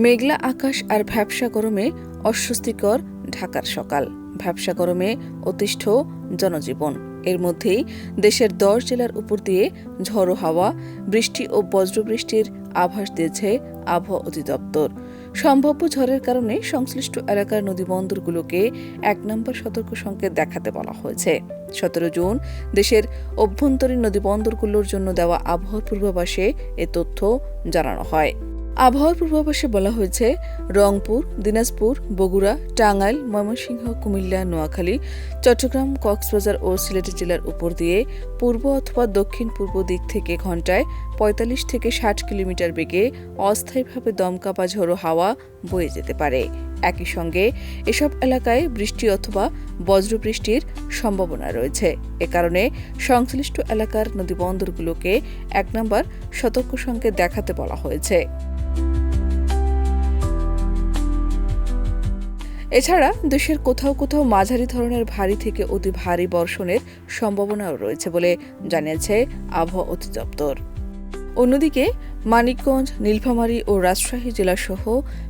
মেঘলা আকাশ আর ভ্যাপসা গরমে অস্বস্তিকর ঢাকার সকাল। ভ্যাপসা গরমে অতিষ্ঠ জনজীবন। এর মধ্যেই দেশের 10 জেলার উপর দিয়ে ঝড়ো হাওয়া, বৃষ্টি ও বজ্রবৃষ্টির আভাস দিয়েছে আবহাওয়া অধিদপ্তর। সম্ভাব্য ঝড়ের কারণে সংশ্লিষ্ট এলাকার নদীবন্দরগুলোকে 1 নম্বর সতর্ক সংকেত দেখাতে বলা হয়েছে। 17 জুন দেশের অভ্যন্তরীণ নদীবন্দরগুলোর জন্য দেওয়া আবহাওয়ার পূর্বাভাসে এ তথ্য জানানো হয়। আবহাওয়ার পূর্বাভাসে বলা হয়েছে, রংপুর, দিনাজপুর, বগুড়া, টাঙ্গাইল, ময়মনসিংহ, কুমিল্লা, নোয়াখালী, চট্টগ্রাম, কক্সবাজার ও সিলেট জেলার উপর দিয়ে পূর্ব অথবা দক্ষিণ পূর্ব দিক থেকে ঘণ্টায় 45 থেকে 60 কিলোমিটার বেগে অস্থায়ীভাবে দমকা বা ঝোড়ো হাওয়া বয়ে যেতে পারে। একই সঙ্গে এসব এলাকায় বৃষ্টি অথবা বজ্রবৃষ্টির সম্ভাবনা রয়েছে। এ কারণে সংশ্লিষ্ট এলাকার নদীবন্দরগুলোকে 1 নম্বর সতর্ক সংকেত দেখাতে বলা হয়েছে। এছাড়া দেশের কোথাও কোথাও মাঝারি ধরনের ভারী থেকে অতি ভারী বর্ষণের সম্ভাবনাও রয়েছে বলে জানিয়েছে আবহাওয়া অধিদপ্তর। অন্যদিকে মানিকগঞ্জ, নীলফামারী ও রাজশাহী জেলাসহ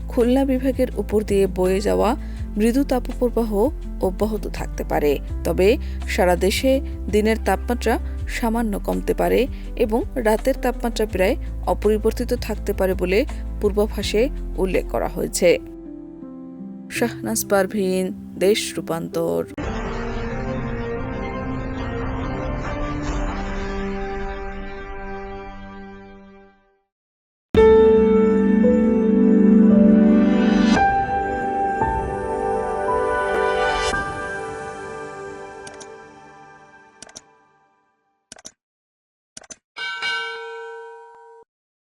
খুলনা বিভাগের উপর দিয়ে বয়ে যাওয়া মৃদু তাপপ্রবাহ অব্যাহত থাকতে পারে। তবে সারা দেশে দিনের তাপমাত্রা সামান্য কমতে পারে এবং রাতের তাপমাত্রা প্রায় অপরিবর্তিত থাকতে পারে বলে পূর্বাভাসে উল্লেখ করা হয়েছে। শাহনাজ পারভীন, দেশ রূপান্তর।